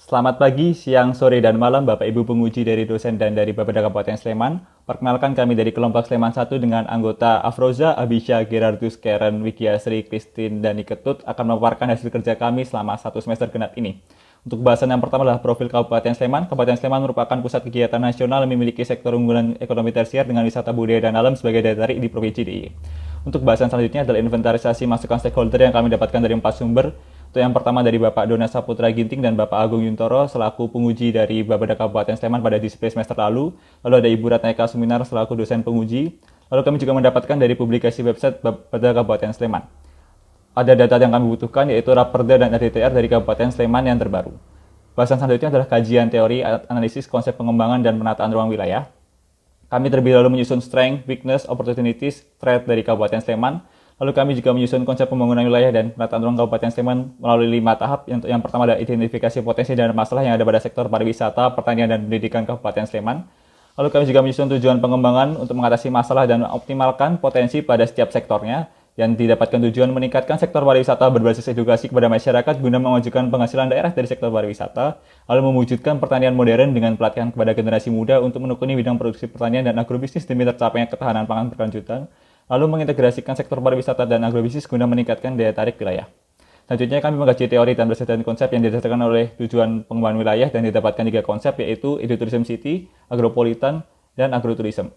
Selamat pagi, siang, sore, dan malam Bapak Ibu penguji dari dosen dan dari Bapeda Kabupaten Sleman. Perkenalkan kami dari kelompok Sleman 1 dengan anggota Afroza, Abisha, Gerardus, Karen, Wikiasri, Christine, dan Niketut akan memaparkan hasil kerja kami selama 1 semester genap ini. Untuk bahasan yang pertama adalah profil Kabupaten Sleman. Kabupaten Sleman merupakan pusat kegiatan nasional yang memiliki sektor unggulan ekonomi tersier dengan wisata budaya dan alam sebagai daya tarik di Provinsi DIY. Untuk bahasan selanjutnya adalah inventarisasi masukan stakeholder yang kami dapatkan dari 4 sumber. Untuk yang pertama dari Bapak Dona Saputra Ginting dan Bapak Agung Yuntoro selaku penguji dari Bapeda Kabupaten Sleman pada disiplin semester lalu. Lalu ada Ibu Ratnaika Suminar selaku dosen penguji. Lalu kami juga mendapatkan dari publikasi website Bapeda Kabupaten Sleman. Ada data yang kami butuhkan yaitu Raperda dan RDTR dari Kabupaten Sleman yang terbaru. Bahasan selanjutnya adalah kajian teori, analisis konsep pengembangan dan penataan ruang wilayah. Kami terlebih dahulu menyusun strength, weakness, opportunities, threat dari Kabupaten Sleman. Lalu kami juga menyusun konsep pembangunan wilayah dan penataan ruang Kabupaten Sleman melalui 5 tahap. Yang pertama adalah identifikasi potensi dan masalah yang ada pada sektor pariwisata, pertanian, dan pendidikan Kabupaten Sleman. Lalu kami juga menyusun tujuan pengembangan untuk mengatasi masalah dan mengoptimalkan potensi pada setiap sektornya. Yang didapatkan tujuan meningkatkan sektor pariwisata berbasis edukasi kepada masyarakat guna memajukan penghasilan daerah dari sektor pariwisata, lalu mewujudkan pertanian modern dengan pelatihan kepada generasi muda untuk menekuni bidang produksi pertanian dan agrobisnis demi tercapainya ketahanan pangan berkelanjutan, lalu mengintegrasikan sektor pariwisata dan agrobisnis guna meningkatkan daya tarik wilayah. Selanjutnya kami mengkaji teori dan berdasarkan konsep yang didasarkan oleh tujuan pengembangan wilayah dan didapatkan 3 konsep yaitu Edutourism City, Agropolitan, dan Agrotourism.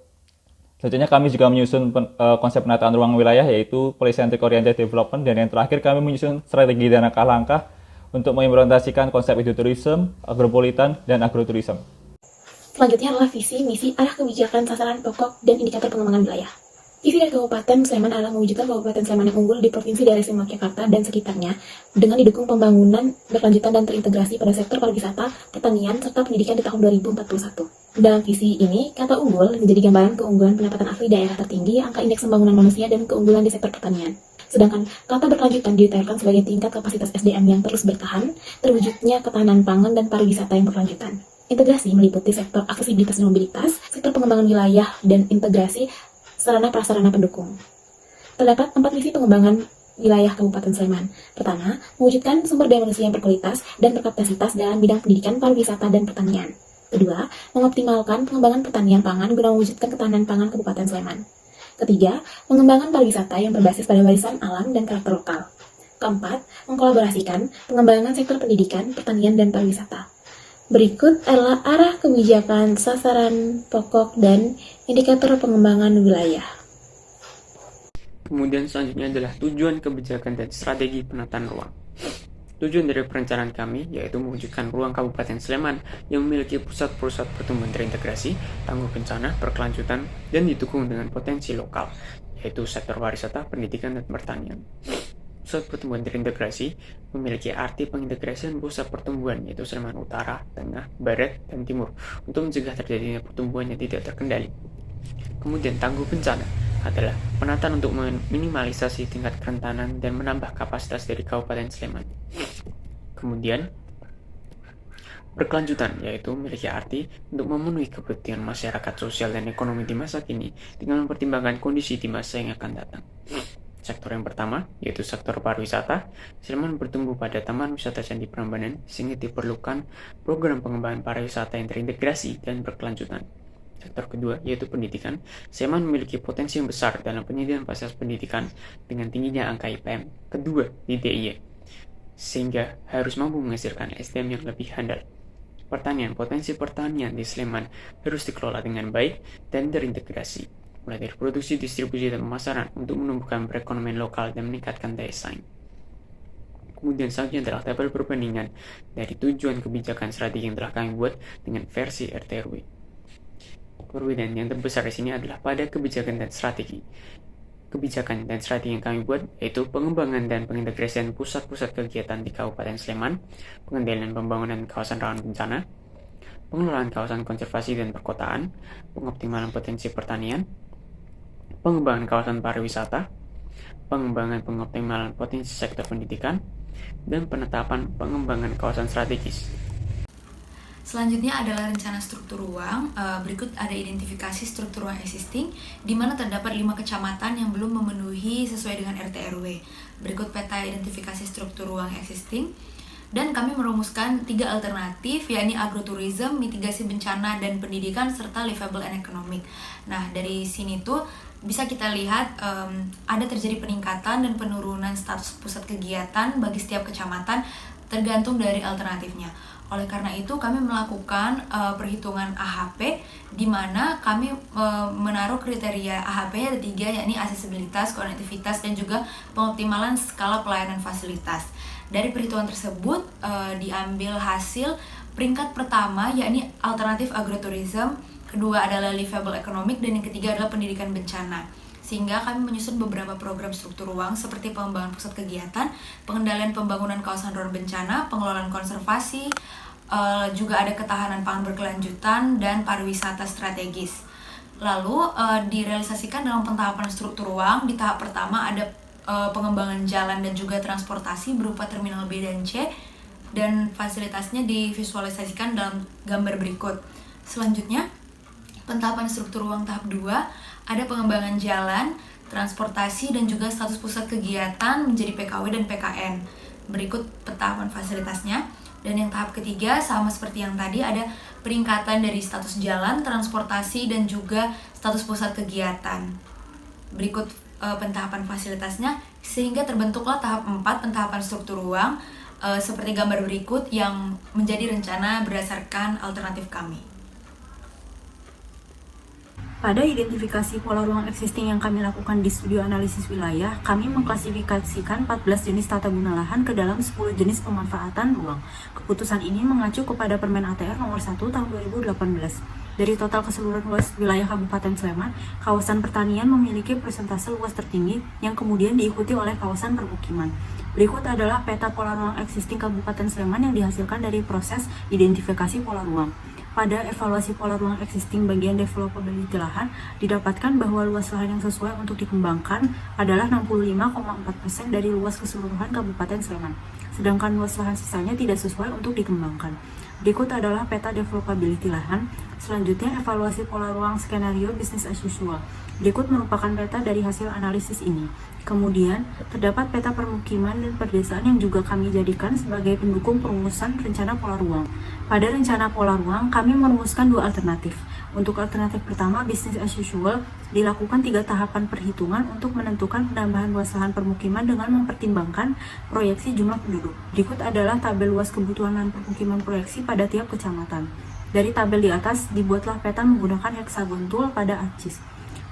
Selanjutnya kami juga menyusun konsep penataan ruang wilayah yaitu Policentric Oriented Development, dan yang terakhir kami menyusun strategi dan langkah-langkah untuk mengimplementasikan konsep edutourism, agropolitan, dan agrotourism. Selanjutnya adalah visi, misi, arah kebijakan, sasaran pokok, dan indikator pengembangan wilayah. Visi dari Kabupaten Sleman adalah mewujudkan Kabupaten Sleman yang unggul di Provinsi Daerah Istimewa Yogyakarta dan sekitarnya dengan didukung pembangunan berkelanjutan dan terintegrasi pada sektor pariwisata, pertanian, serta pendidikan di tahun 2041. Dalam visi ini, kata unggul menjadi gambaran keunggulan pendapatan asli daerah tertinggi, angka indeks pembangunan manusia, dan keunggulan di sektor pertanian. Sedangkan kata berkelanjutan didetailkan sebagai tingkat kapasitas SDM yang terus bertahan, terwujudnya ketahanan pangan dan pariwisata yang berkelanjutan. Integrasi meliputi sektor aksesibilitas dan mobilitas, sektor pengembangan wilayah, dan integrasi sarana prasarana pendukung. Terdapat 4 visi pengembangan wilayah Kabupaten Sleman. Pertama, mewujudkan sumber daya manusia yang berkualitas dan berkapasitas dalam bidang pendidikan, pariwisata, dan pertanian. Kedua, mengoptimalkan pengembangan pertanian pangan guna mewujudkan ketahanan pangan Kabupaten Sleman. Ketiga, pengembangan pariwisata yang berbasis pada warisan alam dan karakter lokal. Keempat, mengkolaborasikan pengembangan sektor pendidikan, pertanian, dan pariwisata. Berikut adalah arah kebijakan, sasaran pokok, dan indikator pengembangan wilayah. Kemudian selanjutnya adalah tujuan kebijakan dan strategi penataan ruang. Tujuan dari perencanaan kami yaitu mewujudkan ruang Kabupaten Sleman yang memiliki pusat-pusat pertumbuhan terintegrasi, tangguh bencana, berkelanjutan, dan didukung dengan potensi lokal, yaitu sektor pariwisata, pendidikan, dan pertanian. Pusat pertumbuhan terintegrasi memiliki arti pengintegrasian pusat pertumbuhan yaitu Sleman Utara, Tengah, Barat, dan Timur untuk mencegah terjadinya pertumbuhan yang tidak terkendali. Kemudian tangguh bencana adalah penataan untuk meminimalisasi tingkat kerentanan dan menambah kapasitas dari Kabupaten Sleman. Kemudian berkelanjutan yaitu memiliki arti untuk memenuhi kebutuhan masyarakat sosial dan ekonomi di masa kini dengan mempertimbangkan kondisi di masa yang akan datang. Sektor yang pertama, yaitu sektor pariwisata, Sleman bertumbuh pada Taman Wisata Candi Prambanan sehingga diperlukan program pengembangan pariwisata yang terintegrasi dan berkelanjutan. Sektor kedua, yaitu pendidikan, Sleman memiliki potensi yang besar dalam penyediaan fasilitas pendidikan dengan tingginya angka IPM kedua di DIY, sehingga harus mampu menghasilkan SDM yang lebih handal. Pertanian, potensi pertanian di Sleman harus dikelola dengan baik dan terintegrasi, mulai dari produksi, distribusi, dan pemasaran untuk menumbuhkan perekonomian lokal dan meningkatkan daya saing. Kemudian selanjutnya adalah tabel perbandingan dari tujuan kebijakan strategi yang telah kami buat dengan versi RTRW. Perbedaan yang terbesar di sini adalah pada kebijakan dan strategi. Kebijakan dan strategi yang kami buat yaitu pengembangan dan pengintegrasian pusat-pusat kegiatan di Kabupaten Sleman, pengendalian pembangunan kawasan rawan bencana, pengelolaan kawasan konservasi dan perkotaan, pengoptimalan potensi pertanian, pengembangan kawasan pariwisata, pengembangan pengoptimalan potensi sektor pendidikan, dan penetapan pengembangan kawasan strategis. Selanjutnya adalah rencana struktur ruang. Berikut ada identifikasi struktur ruang existing, di mana terdapat 5 kecamatan yang belum memenuhi sesuai dengan RT RW. Berikut peta identifikasi struktur ruang existing. Dan kami merumuskan 3 alternatif, yakni agrotourism, mitigasi bencana, dan pendidikan, serta livable and economic. Nah, dari sini tuh bisa kita lihat ada terjadi peningkatan dan penurunan status pusat kegiatan bagi setiap kecamatan tergantung dari alternatifnya. Oleh karena itu kami melakukan perhitungan AHP, di mana kami menaruh kriteria AHP ada 3, yakni aksesibilitas, konektivitas, dan juga pengoptimalan skala pelayanan fasilitas. Dari perhitungan tersebut diambil hasil peringkat pertama, yakni alternatif agrotourism, kedua adalah livable economic, dan yang ketiga adalah pendidikan bencana. Sehingga kami menyusun beberapa program struktur ruang seperti pengembangan pusat kegiatan, pengendalian pembangunan kawasan rawan bencana, pengelolaan konservasi, juga ada ketahanan pangan berkelanjutan, dan pariwisata strategis. Lalu direalisasikan dalam pentahapan struktur ruang. Di tahap pertama ada pengembangan jalan dan juga transportasi berupa terminal B dan C, dan fasilitasnya divisualisasikan dalam gambar berikut. Selanjutnya, pentahapan struktur ruang tahap 2 ada pengembangan jalan, transportasi, dan juga status pusat kegiatan menjadi PKW dan PKN. Berikut pentahapan fasilitasnya. Dan yang tahap ketiga sama seperti yang tadi, ada peningkatan dari status jalan, transportasi, dan juga status pusat kegiatan. Berikut pentahapan fasilitasnya, sehingga terbentuklah tahap 4 pentahapan struktur ruang seperti gambar berikut yang menjadi rencana berdasarkan alternatif kami. Pada identifikasi pola ruang existing yang kami lakukan di studio analisis wilayah, kami mengklasifikasikan 14 jenis tata guna lahan ke dalam 10 jenis pemanfaatan ruang. Keputusan ini mengacu kepada Permen ATR nomor 1 tahun 2018. Dari total keseluruhan luas wilayah Kabupaten Sleman, kawasan pertanian memiliki persentase luas tertinggi yang kemudian diikuti oleh kawasan permukiman. Berikut adalah peta pola ruang existing Kabupaten Sleman yang dihasilkan dari proses identifikasi pola ruang. Pada evaluasi pola ruang existing bagian developability lahan, didapatkan bahwa luas lahan yang sesuai untuk dikembangkan adalah 65,4% dari luas keseluruhan Kabupaten Sleman, sedangkan luas lahan sisanya tidak sesuai untuk dikembangkan. Berikut adalah peta developability lahan. Selanjutnya, evaluasi pola ruang skenario business as usual. Berikut merupakan peta dari hasil analisis ini. Kemudian, terdapat peta permukiman dan perdesaan yang juga kami jadikan sebagai pendukung perumusan rencana pola ruang. Pada rencana pola ruang, kami merumuskan 2 alternatif. Untuk alternatif pertama, business as usual, dilakukan 3 tahapan perhitungan untuk menentukan penambahan luas lahan permukiman dengan mempertimbangkan proyeksi jumlah penduduk. Berikut adalah tabel luas kebutuhan lahan permukiman proyeksi pada tiap kecamatan. Dari tabel di atas, dibuatlah peta menggunakan hexagon tool pada ACIS.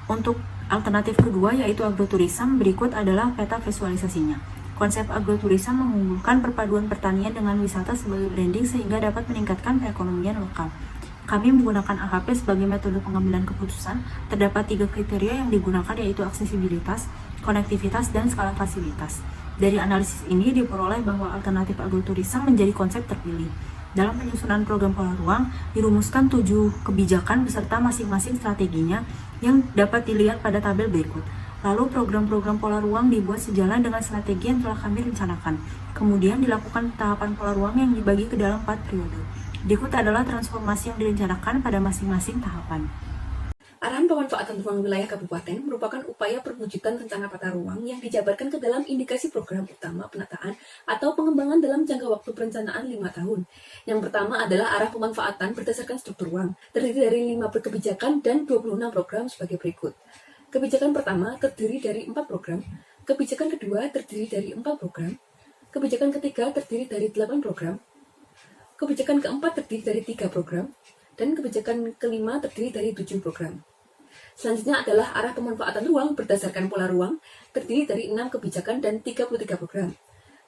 Untuk alternatif kedua, yaitu agroturism, berikut adalah peta visualisasinya. Konsep agroturism mengunggulkan perpaduan pertanian dengan wisata sebagai branding sehingga dapat meningkatkan perekonomian lokal. Kami menggunakan AHP sebagai metode pengambilan keputusan. Terdapat 3 kriteria yang digunakan, yaitu aksesibilitas, konektivitas, dan skala fasilitas. Dari analisis ini diperoleh bahwa alternatif agroturism menjadi konsep terpilih. Dalam penyusunan program pola ruang, dirumuskan 7 kebijakan beserta masing-masing strateginya yang dapat dilihat pada tabel berikut. Lalu program-program pola ruang dibuat sejalan dengan strategi yang telah kami rencanakan. Kemudian dilakukan tahapan pola ruang yang dibagi ke dalam 4 periode. Berikut adalah transformasi yang direncanakan pada masing-masing tahapan. Arahan pemanfaatan ruang wilayah kabupaten merupakan upaya perwujudan rencana tata ruang yang dijabarkan ke dalam indikasi program utama penataan atau pengembangan dalam jangka waktu perencanaan 5 tahun. Yang pertama adalah arah pemanfaatan berdasarkan struktur ruang, terdiri dari 5 kebijakan dan 26 program sebagai berikut. Kebijakan pertama terdiri dari 4 program, kebijakan kedua terdiri dari 4 program, kebijakan ketiga terdiri dari 8 program, kebijakan keempat terdiri dari 3 program, dan kebijakan kelima terdiri dari 7 program. Selanjutnya adalah arah pemanfaatan ruang berdasarkan pola ruang, terdiri dari 6 kebijakan dan 33 program.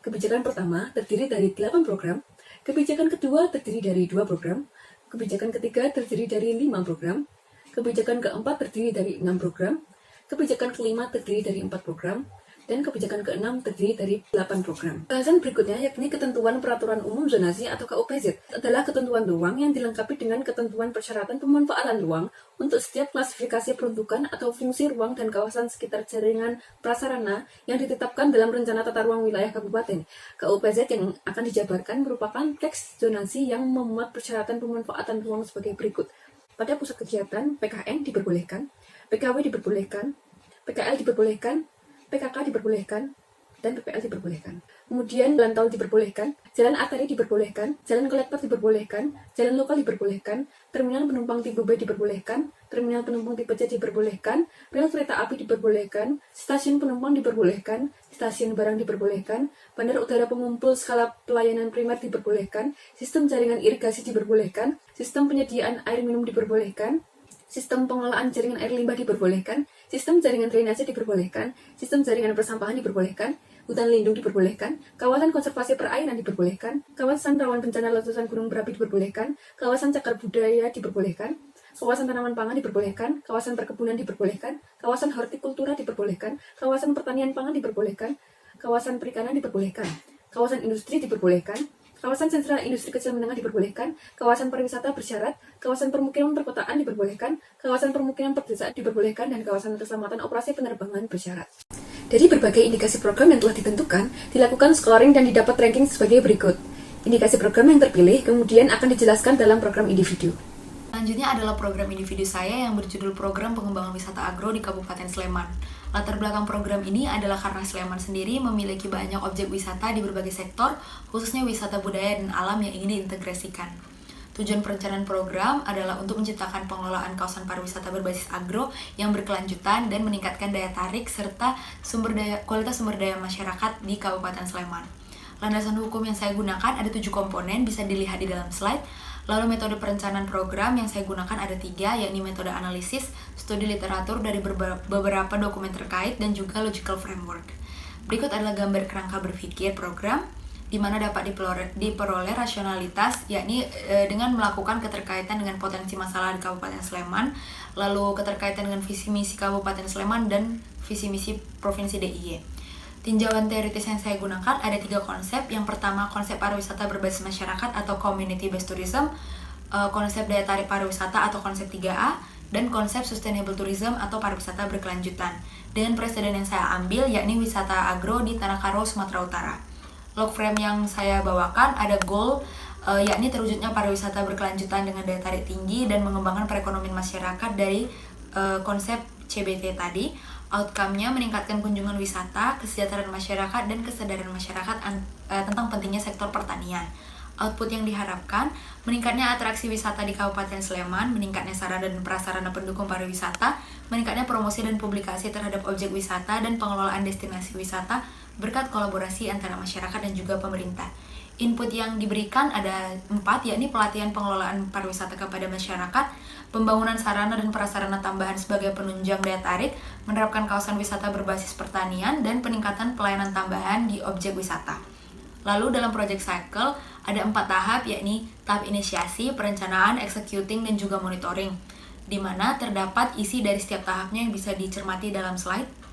Kebijakan pertama terdiri dari 8 program, kebijakan kedua terdiri dari 2 program, kebijakan ketiga terdiri dari 5 program, kebijakan keempat terdiri dari 6 program, kebijakan kelima terdiri dari 4 program, dan kebijakan keenam terdiri dari 8 program. Bahasan berikutnya yakni ketentuan peraturan umum zonasi atau KUPZ adalah ketentuan ruang yang dilengkapi dengan ketentuan persyaratan pemanfaatan ruang untuk setiap klasifikasi peruntukan atau fungsi ruang dan kawasan sekitar jaringan prasarana yang ditetapkan dalam rencana tata ruang wilayah kabupaten. KUPZ yang akan dijabarkan merupakan teks zonasi yang memuat persyaratan pemanfaatan ruang sebagai berikut. Pada pusat kegiatan, PKN diperbolehkan, PKW diperbolehkan, PKL diperbolehkan, PKK diperbolehkan, dan PPL diperbolehkan. Kemudian jalan tol diperbolehkan, jalan arteri diperbolehkan, jalan kolektor diperbolehkan, jalan lokal diperbolehkan, terminal penumpang tipe B diperbolehkan, terminal penumpang tipe C diperbolehkan, rel kereta api diperbolehkan, stasiun penumpang diperbolehkan, stasiun barang diperbolehkan, bandar udara pengumpul skala pelayanan primer diperbolehkan, sistem jaringan irigasi diperbolehkan, sistem penyediaan air minum diperbolehkan, sistem pengelolaan jaringan air limbah diperbolehkan, sistem jaringan drainase diperbolehkan, sistem jaringan persampahan diperbolehkan, hutan lindung diperbolehkan, kawasan konservasi perairan diperbolehkan, kawasan rawan bencana letusan gunung berapi diperbolehkan, kawasan cagar budaya diperbolehkan, kawasan tanaman pangan diperbolehkan, kawasan perkebunan diperbolehkan, kawasan hortikultura diperbolehkan, kawasan pertanian pangan diperbolehkan, kawasan perikanan diperbolehkan, kawasan industri diperbolehkan, kawasan sentra industri kecil menengah diperbolehkan, kawasan pariwisata bersyarat, kawasan permukiman perkotaan diperbolehkan, kawasan permukiman pedesaan diperbolehkan, dan kawasan keselamatan operasi penerbangan bersyarat. Dari berbagai indikasi program yang telah ditentukan, dilakukan scoring dan didapat ranking sebagai berikut. Indikasi program yang terpilih kemudian akan dijelaskan dalam program individu. Selanjutnya adalah program individu saya yang berjudul Program Pengembangan Wisata Agro di Kabupaten Sleman. Latar belakang program ini adalah karena Sleman sendiri memiliki banyak objek wisata di berbagai sektor, khususnya wisata budaya dan alam yang ingin diintegrasikan. Tujuan perencanaan program adalah untuk menciptakan pengelolaan kawasan pariwisata berbasis agro yang berkelanjutan dan meningkatkan daya tarik serta kualitas sumber daya masyarakat di Kabupaten Sleman. Landasan hukum yang saya gunakan ada 7 komponen, bisa dilihat di dalam slide. Lalu metode perencanaan program yang saya gunakan ada 3, yakni metode analisis, studi literatur dari beberapa dokumen terkait, dan juga logical framework. Berikut adalah gambar kerangka berpikir program, di mana dapat diperoleh rasionalitas, yakni dengan melakukan keterkaitan dengan potensi masalah di Kabupaten Sleman, lalu keterkaitan dengan visi misi Kabupaten Sleman dan visi misi Provinsi DIY. Tinjauan teoritis yang saya gunakan ada 3 konsep. Yang pertama, konsep pariwisata berbasis masyarakat atau community based tourism, konsep daya tarik pariwisata atau konsep 3A, dan konsep sustainable tourism atau pariwisata berkelanjutan. Dengan presiden yang saya ambil yakni wisata agro di Tanah Karo, Sumatera Utara. Log frame yang saya bawakan ada goal, yakni terwujudnya pariwisata berkelanjutan dengan daya tarik tinggi dan mengembangkan perekonomian masyarakat dari konsep CBT tadi. Outcome-nya meningkatkan kunjungan wisata, kesejahteraan masyarakat, dan kesadaran masyarakat tentang pentingnya sektor pertanian. Output yang diharapkan, meningkatnya atraksi wisata di Kabupaten Sleman, meningkatnya sarana dan prasarana pendukung pariwisata, meningkatnya promosi dan publikasi terhadap objek wisata dan pengelolaan destinasi wisata berkat kolaborasi antara masyarakat dan juga pemerintah. Input yang diberikan ada 4, yakni pelatihan pengelolaan pariwisata kepada masyarakat, pembangunan sarana dan prasarana tambahan sebagai penunjang daya tarik, menerapkan kawasan wisata berbasis pertanian, dan peningkatan pelayanan tambahan di objek wisata. Lalu dalam project cycle ada 4 tahap, yakni tahap inisiasi, perencanaan, executing, dan juga monitoring, di mana terdapat isi dari setiap tahapnya yang bisa dicermati dalam slide.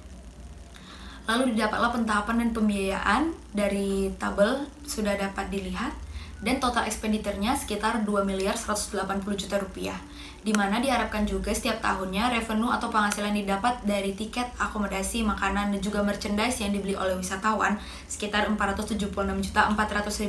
Lalu didapatlah pentahapan dan pembiayaan dari tabel sudah dapat dilihat, dan total expenditure-nya sekitar 2.180 juta rupiah, di mana diharapkan juga setiap tahunnya revenue atau penghasilan didapat dari tiket, akomodasi, makanan, dan juga merchandise yang dibeli oleh wisatawan sekitar 476.400.000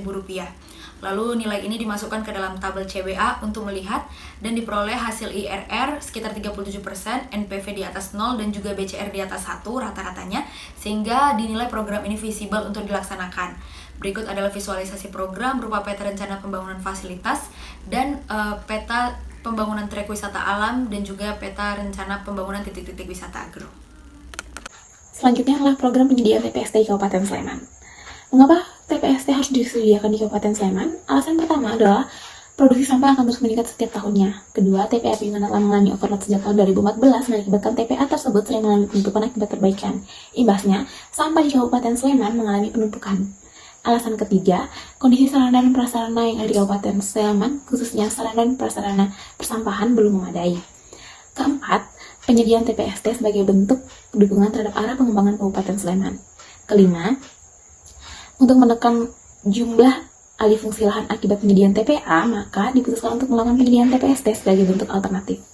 rupiah. Lalu nilai ini dimasukkan ke dalam tabel CBA untuk melihat dan diperoleh hasil IRR sekitar 37%, NPV di atas 0, dan juga BCR di atas 1 rata-ratanya, sehingga dinilai program ini visible untuk dilaksanakan. Berikut adalah visualisasi program berupa peta rencana pembangunan fasilitas dan peta pembangunan trek wisata alam, dan juga peta rencana pembangunan titik-titik wisata agro. Selanjutnya adalah program penyediaan TPST di Kabupaten Sleman. Mengapa TPST harus disediakan di Kabupaten Sleman? Alasan pertama adalah produksi sampah akan terus meningkat setiap tahunnya. Kedua, TPA Piungan telah mengalami overload sejak tahun 2014 dan akibatkan TPA tersebut sering mengalami penumpukan akibat perbaikan. Imbasnya, sampah di Kabupaten Sleman mengalami penumpukan. Alasan ketiga, kondisi sarana dan prasarana yang ada di Kabupaten Sleman, khususnya sarana dan prasarana persampahan, belum memadai. Keempat, penyediaan TPST sebagai bentuk dukungan terhadap arah pengembangan Kabupaten Sleman. Kelima, untuk menekan jumlah alih fungsi lahan akibat penyediaan TPA, maka diputuskan untuk melakukan penyediaan TPST sebagai bentuk alternatif.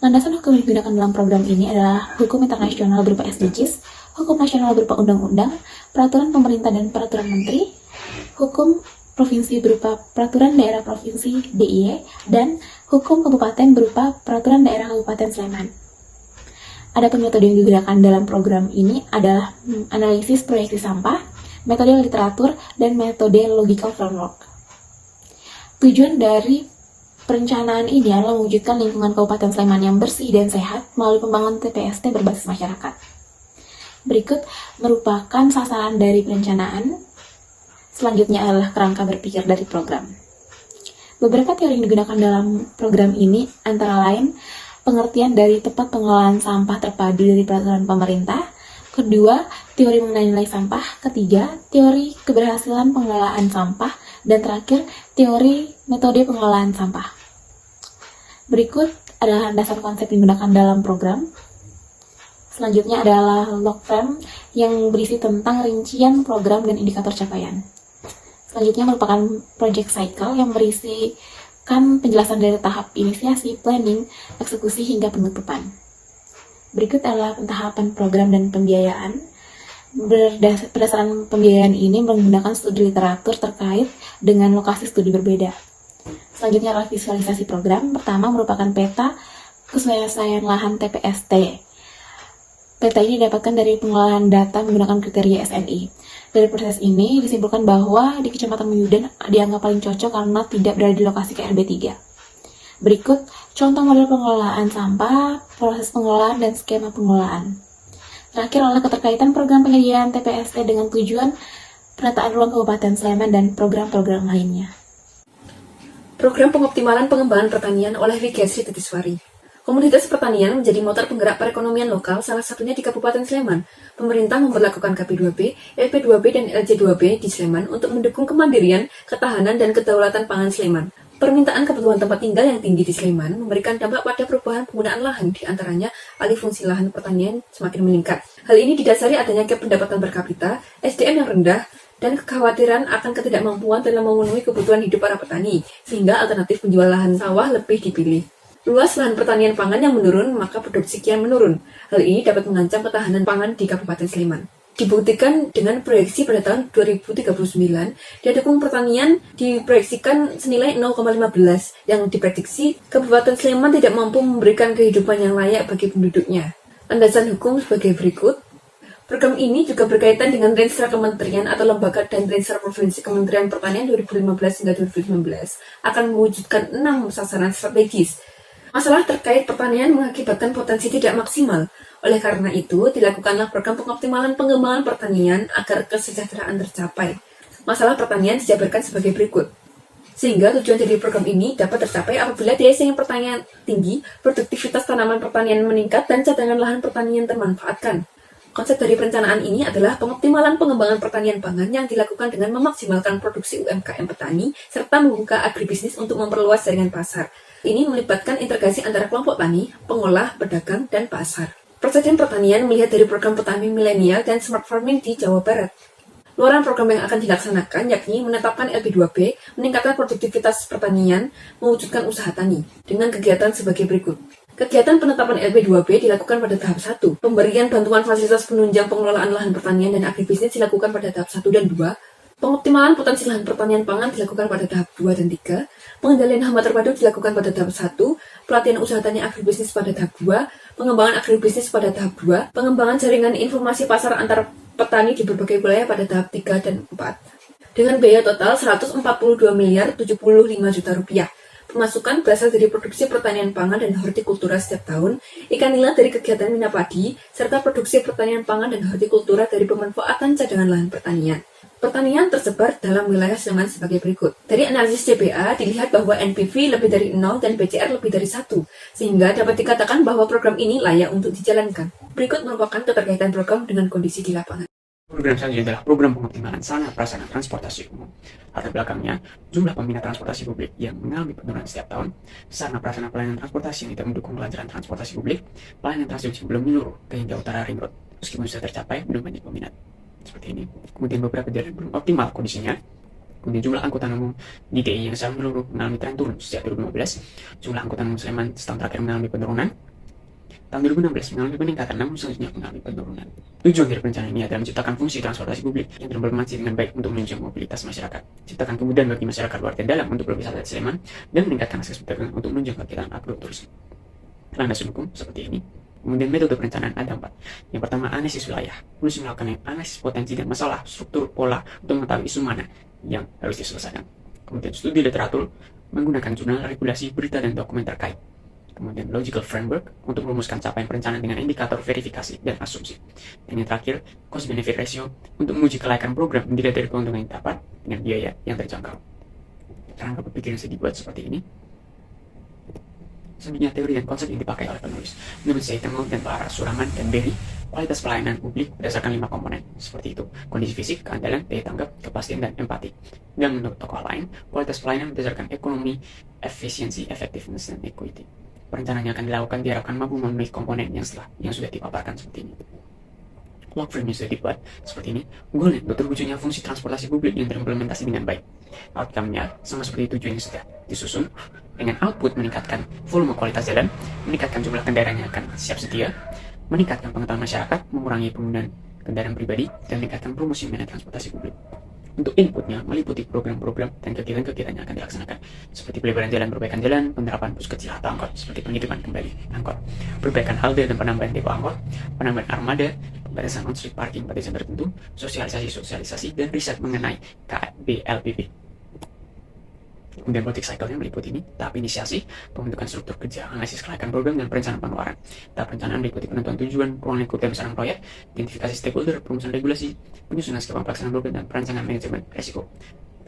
Landasan hukum yang digunakan dalam program ini adalah hukum internasional berupa SDGs, hukum nasional berupa undang-undang, peraturan pemerintah dan peraturan menteri, hukum provinsi berupa peraturan daerah provinsi DIY, dan hukum kabupaten berupa peraturan daerah Kabupaten Sleman. Adapun metode yang digunakan dalam program ini adalah analisis proyeksi sampah, metode literatur, dan metode logical framework. Tujuan dari perencanaan ini adalah mewujudkan lingkungan Kabupaten Sleman yang bersih dan sehat melalui pembangunan TPST berbasis masyarakat. Berikut merupakan sasaran dari perencanaan. Selanjutnya adalah kerangka berpikir dari program. Beberapa teori yang digunakan dalam program ini antara lain pengertian dari tepat pengelolaan sampah terpadu dari peraturan pemerintah. Kedua, teori mengenai nilai sampah. Ketiga, teori keberhasilan pengelolaan sampah. Dan terakhir, teori metode pengelolaan sampah. Berikut adalah dasar konsep yang digunakan dalam program. Selanjutnya adalah log frame yang berisi tentang rincian program dan indikator capaian. Selanjutnya merupakan project cycle yang berisikan penjelasan dari tahap inisiasi, planning, eksekusi, hingga penutupan. Berikut adalah tahapan program dan pembiayaan. Berdasarkan pembiayaan ini menggunakan studi literatur terkait dengan lokasi studi berbeda. Selanjutnya adalah visualisasi program. Pertama merupakan peta kesesuaian lahan TPST. Peta ini didapatkan dari pengelolaan data menggunakan kriteria SNI. Dari proses ini disimpulkan bahwa di Kecamatan Muyudan dianggap paling cocok karena tidak berada di lokasi KRB 3. Berikut contoh model pengelolaan sampah, proses pengelolaan, dan skema pengelolaan. Terakhir adalah keterkaitan program penyediaan TPST dengan tujuan penataan ruang Kabupaten Sleman dan program-program lainnya. Program pengoptimalan pengembangan pertanian oleh Wikiasri Tetiswari. Komunitas pertanian menjadi motor penggerak perekonomian lokal, salah satunya di Kabupaten Sleman. Pemerintah memperlakukan KP2B, LP2B, dan LJ2B di Sleman untuk mendukung kemandirian, ketahanan, dan kedaulatan pangan Sleman. Permintaan kebutuhan tempat tinggal yang tinggi di Sleman memberikan dampak pada perubahan penggunaan lahan, di antaranya alih fungsi lahan pertanian semakin meningkat. Hal ini didasari adanya gap pendapatan per kapita, SDM yang rendah, dan kekhawatiran akan ketidakmampuan dalam memenuhi kebutuhan hidup para petani, sehingga alternatif menjual lahan sawah lebih dipilih. Luas lahan pertanian pangan yang menurun, maka produksi kian menurun. Hal ini dapat mengancam ketahanan pangan di Kabupaten Sleman. Dibuktikan dengan proyeksi pada tahun 2039, didukung pertanian diproyeksikan senilai 0,15, yang diprediksi Kabupaten Sleman tidak mampu memberikan kehidupan yang layak bagi penduduknya. Landasan hukum sebagai berikut. Program ini juga berkaitan dengan Renstra Kementerian atau Lembaga dan Renstra Provinsi Kementerian Pertanian 2015 hingga 2019 akan mewujudkan 6 sasaran strategis. Masalah terkait pertanian mengakibatkan potensi tidak maksimal. Oleh karena itu, dilakukanlah program pengoptimalan pengembangan pertanian agar kesejahteraan tercapai. Masalah pertanian dijabarkan sebagai berikut. Sehingga tujuan dari program ini dapat tercapai apabila daya saing pertanian tinggi, produktivitas tanaman pertanian meningkat, dan cadangan lahan pertanian termanfaatkan. Konsep dari perencanaan ini adalah pengoptimalan pengembangan pertanian pangan yang dilakukan dengan memaksimalkan produksi UMKM petani, serta membuka agribisnis untuk memperluas jaringan pasar. Ini melibatkan integrasi antara kelompok tani, pengolah, pedagang, dan pasar. Persediaan pertanian melihat dari program petani milenial dan smart farming di Jawa Barat. Luaran program yang akan dilaksanakan yakni menetapkan LP2B, meningkatkan produktivitas pertanian, mewujudkan usaha tani, dengan kegiatan sebagai berikut. Kegiatan penetapan LP2B dilakukan pada tahap 1. Pemberian bantuan fasilitas penunjang pengelolaan lahan pertanian dan agribisnis dilakukan pada tahap 1 dan 2. Pengoptimalan potensi lahan pertanian pangan dilakukan pada tahap 2 dan 3. Pengendalian hama terpadu dilakukan pada tahap 1, pelatihan usaha tani agribisnis pada tahap 2, pengembangan agribisnis pada tahap 2, pengembangan jaringan informasi pasar antar petani di berbagai wilayah pada tahap 3 dan 4. Dengan biaya total 142 miliar 75 juta rupiah. Pemasukan berasal dari produksi pertanian pangan dan hortikultura setiap tahun, ikan nila dari kegiatan minapadi, serta produksi pertanian pangan dan hortikultura dari pemanfaatan cadangan lahan pertanian. Pertanian tersebar dalam wilayah Sleman sebagai berikut. Dari analisis CBA dilihat bahwa NPV lebih dari 0 dan PCR lebih dari 1, sehingga dapat dikatakan bahwa program ini layak untuk dijalankan. Berikut merupakan keterkaitan program dengan kondisi di lapangan. Program selanjutnya adalah program pengoptimalan sarana prasarana transportasi umum. Latar belakangnya, jumlah peminat transportasi publik yang mengalami penurunan setiap tahun, sarana prasarana pelayanan transportasi yang tidak mendukung kelancaran transportasi publik, pelayanan transportasi belum menyeluruh ke hingga utara ring road, meskipun sudah tercapai, belum banyak peminat. Seperti ini. Kemudian beberapa daerah belum optimal kondisinya. Kemudian jumlah angkutan umum di DI yang secara menyeluruh mengalami tren turun sejak 2015. Jumlah angkutan umum Sleman setahun terakhir mengalami penurunan. Tahun 2016 mengalami peningkatan, namun selanjutnya mengalami penurunan. Tujuan dari perencanaan ini adalah menciptakan fungsi transportasi publik yang bermanfaat dengan baik untuk menunjang mobilitas masyarakat, ciptakan kemudahan bagi masyarakat luar dan dalam untuk berwisata di Sleman, dan meningkatkan akses perdagangan untuk menunjang kegiatan agroturisme. Landasan hukum seperti ini. Kemudian metode perencanaan ada 4. Yang pertama, analisis wilayah. Menulis melakukan analisis potensi dan masalah, struktur, pola untuk mengetahui isu mana yang harus diselesaikan. Kemudian studi literatur, menggunakan jurnal, regulasi, berita, dan dokumen terkait. Kemudian logical framework untuk merumuskan capaian perencanaan dengan indikator verifikasi dan asumsi. Dan yang terakhir, cost benefit ratio untuk menguji kelayakan program yang dilihat dari keuntungan yang dapat dengan biaya yang terjangkau. Kerangka berpikir yang dibuat seperti ini. Selanjutnya, teori dan konsep yang dipakai oleh penulis. Menurut Seymour dan Para Suraman dan Berry, kualitas pelayanan publik berdasarkan 5 komponen, seperti itu: kondisi fisik, keandalan, daya tanggap, kepastian, dan empati. Dan menurut tokoh lain, kualitas pelayanan berdasarkan ekonomi, efisiensi, effectiveness, dan equity. Perencanaan yang akan dilakukan diharapkan mampu memenuhi komponen yang sudah dipaparkan seperti ini. Log frame yang sudah dibuat seperti ini. Goalnya untuk terwujudnya fungsi transportasi publik yang terimplementasi dengan baik. Outcome-nya sama seperti tujuan yang sudah disusun, dengan output meningkatkan volume kualitas jalan, meningkatkan jumlah kendaraan yang akan siap sedia, meningkatkan pengetahuan masyarakat, mengurangi penggunaan kendaraan pribadi, dan meningkatkan promosi manajemen transportasi publik. Untuk inputnya meliputi program-program dan kegiatan-kegiatan yang akan dilaksanakan, seperti pelebaran jalan, perbaikan jalan, penerapan bus kecil atau angkot, seperti penghidupan kembali angkot, perbaikan halte dan penambahan depo angkot, penambahan armada, pembatasan on-street parking pada jam tertentu, sosialisasi, dan riset mengenai KBLBB. Kemudian project cycle-nya meliputi ini: tahap inisiasi, pembentukan struktur kerja, analisis kelayakan program, dan perencanaan pengeluaran. Tahap perencanaan meliputi penentuan tujuan, ruang lingkup dan besaran proyek, identifikasi stakeholder, perumusan regulasi, penyusunan skema pelaksanaan program, dan perancangan manajemen risiko.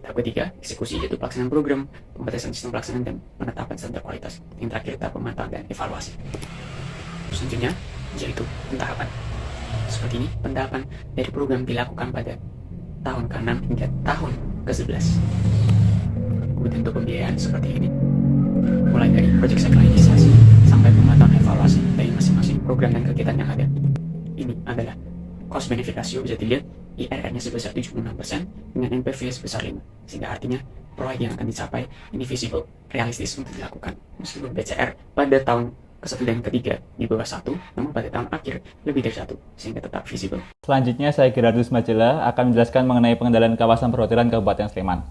Tahap ketiga, eksekusi, yaitu pelaksanaan program, pembatasan sistem pelaksanaan, dan penetapan standar kualitas. Yang terakhir, tahap pemantauan dan evaluasi. Selanjutnya, yaitu pentahapan. Seperti ini, pentahapan dari program dilakukan pada tahun ke-6 hingga tahun ke-11. Kemudian untuk pembiayaan seperti ini, mulai dari project cycle inisiasi sampai pemantauan evaluasi dari masing-masing program dan kegiatan yang ada. Ini adalah cost benefit ratio, bisa dilihat IRR-nya sebesar 76% dengan NPV sebesar 5, sehingga artinya proyek yang akan dicapai ini visible, realistis untuk dilakukan. Meskipun BCR pada tahun ke-1 dan ke-3 di bawah 1, namun pada tahun akhir lebih dari 1, sehingga tetap visible. Selanjutnya, saya Gerardus Majela akan menjelaskan mengenai pengendalian kawasan perhotelan Kabupaten Sleman.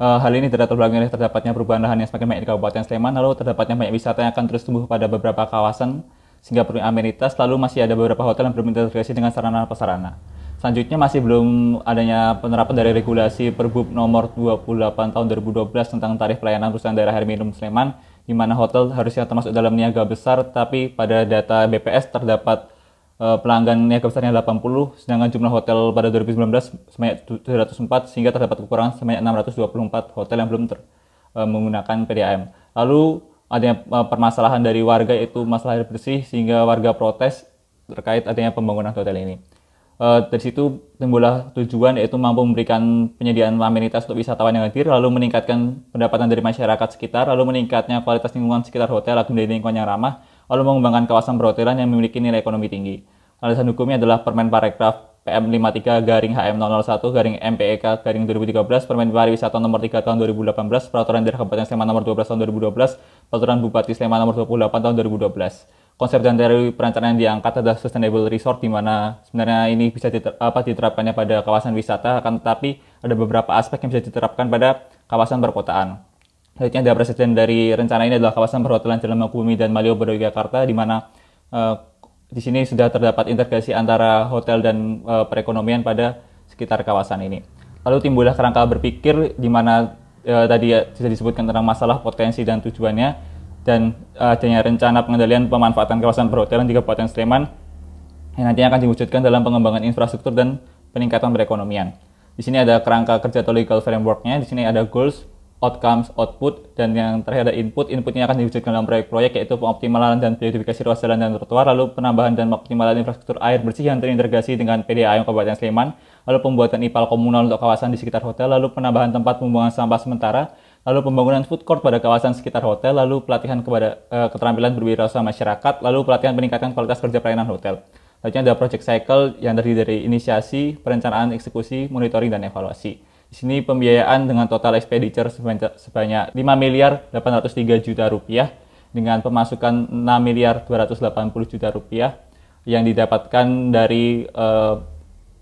Hal ini tidak terbelakang oleh terdapatnya perubahan lahan yang semakin banyak di Kabupaten Sleman, lalu terdapatnya banyak wisata yang akan terus tumbuh pada beberapa kawasan sehingga perlu amenitas, lalu masih ada beberapa hotel yang belum terintegrasi dengan sarana-prasarana. Selanjutnya, masih belum adanya penerapan dari regulasi Perbup nomor 28 tahun 2012 tentang tarif pelayanan perusahaan daerah air minum Sleman, di mana hotel harusnya termasuk dalam niaga besar, tapi pada data BPS terdapat pelanggan niaga besarnya 80, sedangkan jumlah hotel pada 2019 sebanyak 704, sehingga terdapat kekurangan sebanyak 624 hotel yang belum menggunakan PDAM. Lalu adanya permasalahan dari warga, yaitu masalah air bersih, sehingga warga protes terkait adanya pembangunan hotel ini. Dari situ timbullah tujuan, yaitu mampu memberikan penyediaan amenitas untuk wisatawan yang hadir, lalu meningkatkan pendapatan dari masyarakat sekitar, lalu meningkatnya kualitas lingkungan sekitar hotel agar menjadi lingkungan yang ramah, lalu mengembangkan kawasan perhotelan yang memiliki nilai ekonomi tinggi. Alasan hukumnya adalah Permen Parekraf PM 53/HM001/MPEK 2013, Permen Pariwisata nomor 3 tahun 2018, Peraturan Daerah Kabupaten Sleman nomor 12 tahun 2012, Peraturan Bupati Sleman nomor 28 tahun 2012. Konsep dan teori perencanaan yang diangkat adalah sustainable resort, di mana sebenarnya ini bisa diterapkannya pada kawasan wisata, akan tetapi ada beberapa aspek yang bisa diterapkan pada kawasan perkotaan. Selanjutnya, ada presiden dari rencana ini adalah kawasan perhotelan Jalan Mangkubumi dan Malioboro, Yogyakarta, di mana di sini sudah terdapat integrasi antara hotel dan perekonomian pada sekitar kawasan ini. Lalu timbullah kerangka berpikir, di mana tadi sudah disebutkan tentang masalah, potensi, dan tujuannya, dan adanya rencana pengendalian pemanfaatan kawasan perhotelan di Kabupaten Sleman yang nantinya akan diwujudkan dalam pengembangan infrastruktur dan peningkatan perekonomian. Di sini ada kerangka kerja atau legal framework-nya, di sini ada goals, outcomes, output, dan yang terakhir ada input. Inputnya akan diwujudkan dalam proyek-proyek, yaitu pengoptimalan dan beautifikasi ruas jalan dan trotoar, lalu penambahan dan optimalan infrastruktur air bersih yang terintegrasi dengan PDAM Kabupaten Sleman, lalu pembuatan IPAL komunal untuk kawasan di sekitar hotel, lalu penambahan tempat pembuangan sampah sementara, lalu pembangunan food court pada kawasan sekitar hotel, lalu pelatihan kepada keterampilan berwirausaha masyarakat, lalu pelatihan peningkatan kualitas kerja pelayanan hotel. Selanjutnya ada project cycle yang terdiri dari inisiasi, perencanaan, eksekusi, monitoring, dan evaluasi. Di sini pembiayaan dengan total expenditure sebanyak 5.803 juta rupiah dengan pemasukan 6.280 juta rupiah yang didapatkan dari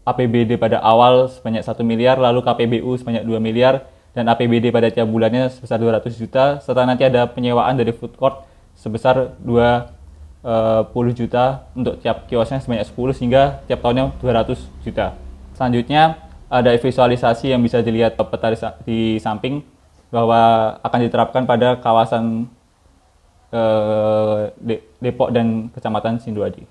APBD pada awal sebanyak 1 miliar, lalu KPBU sebanyak 2 miliar, dan APBD pada tiap bulannya sebesar 200 juta, serta nanti ada penyewaan dari food court sebesar 2 10 juta untuk tiap kiosnya sebanyak 10 sehingga tiap tahunnya 200 juta. Selanjutnya ada visualisasi yang bisa dilihat peta di samping bahwa akan diterapkan pada kawasan Depok dan Kecamatan Sinduadi.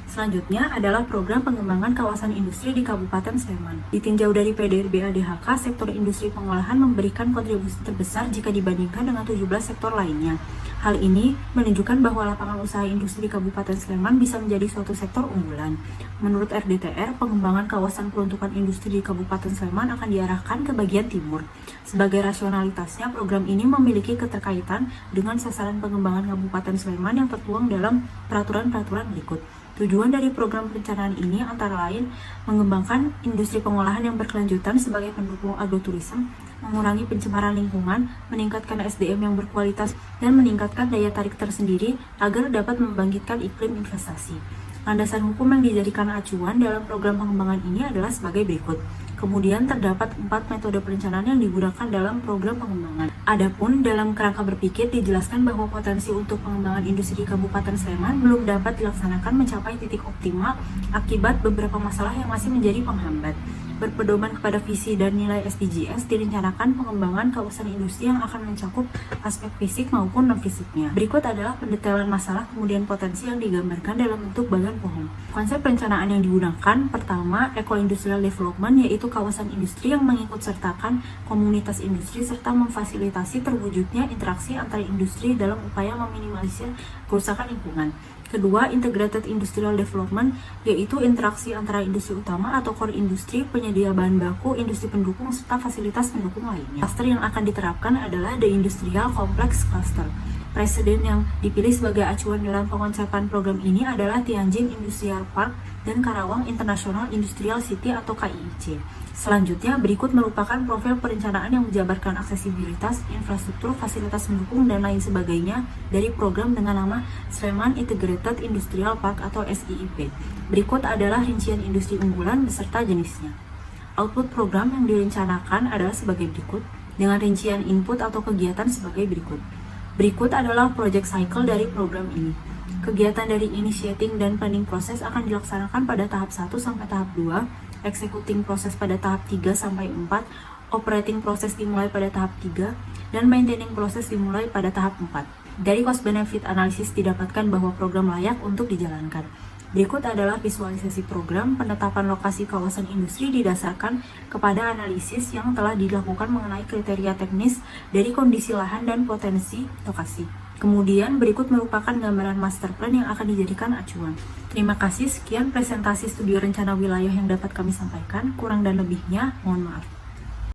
Selanjutnya adalah program pengembangan kawasan industri di Kabupaten Sleman. Ditinjau dari PDRB ADHK, sektor industri pengolahan memberikan kontribusi terbesar jika dibandingkan dengan 17 sektor lainnya. Hal ini menunjukkan bahwa lapangan usaha industri di Kabupaten Sleman bisa menjadi suatu sektor unggulan. Menurut RDTR, pengembangan kawasan peruntukan industri di Kabupaten Sleman akan diarahkan ke bagian timur. Sebagai rasionalitasnya, program ini memiliki keterkaitan dengan sasaran pengembangan Kabupaten Sleman yang tertuang dalam peraturan-peraturan berikut. Tujuan dari program perencanaan ini antara lain mengembangkan industri pengolahan yang berkelanjutan sebagai pendukung agroturism, mengurangi pencemaran lingkungan, meningkatkan SDM yang berkualitas, dan meningkatkan daya tarik tersendiri agar dapat membangkitkan iklim investasi. Landasan hukum yang dijadikan acuan dalam program pengembangan ini adalah sebagai berikut. Kemudian terdapat 4 metode perencanaan yang digunakan dalam program pengembangan. Adapun dalam kerangka berpikir dijelaskan bahwa potensi untuk pengembangan industri di Kabupaten Sleman belum dapat dilaksanakan mencapai titik optimal akibat beberapa masalah yang masih menjadi penghambat. Berpedoman kepada visi dan nilai SDGs, direncanakan pengembangan kawasan industri yang akan mencakup aspek fisik maupun non-fisiknya. Berikut adalah pendetailan masalah kemudian potensi yang digambarkan dalam bentuk bagan pohon. Konsep perencanaan yang digunakan, pertama, eco-industrial development, yaitu kawasan industri yang mengikut sertakan komunitas industri serta memfasilitasi terwujudnya interaksi antara industri dalam upaya meminimalisir kerusakan lingkungan. Kedua, integrated industrial development, yaitu interaksi antara industri utama atau core industri, penyedia bahan baku, industri pendukung, serta fasilitas pendukung lainnya. Cluster yang akan diterapkan adalah the industrial complex cluster. Presiden yang dipilih sebagai acuan dalam pengonsepan program ini adalah Tianjin Industrial Park dan Karawang International Industrial City atau KIIC. Selanjutnya, berikut merupakan profil perencanaan yang menjabarkan aksesibilitas, infrastruktur, fasilitas pendukung, dan lain sebagainya dari program dengan nama Sleman Integrated Industrial Park atau SIIP. Berikut adalah rincian industri unggulan beserta jenisnya. Output program yang direncanakan adalah sebagai berikut, dengan rincian input atau kegiatan sebagai berikut. Berikut adalah project cycle dari program ini. Kegiatan dari initiating dan planning proses akan dilaksanakan pada tahap 1 sampai tahap 2, executing proses pada tahap 3 sampai 4, operating proses dimulai pada tahap 3, dan maintaining proses dimulai pada tahap 4. Dari cost benefit analysis didapatkan bahwa program layak untuk dijalankan. Berikut adalah visualisasi program. Penetapan lokasi kawasan industri didasarkan kepada analisis yang telah dilakukan mengenai kriteria teknis dari kondisi lahan dan potensi lokasi. Kemudian berikut merupakan gambaran master plan yang akan dijadikan acuan. Terima kasih, sekian presentasi studi rencana wilayah yang dapat kami sampaikan. Kurang dan lebihnya, mohon maaf.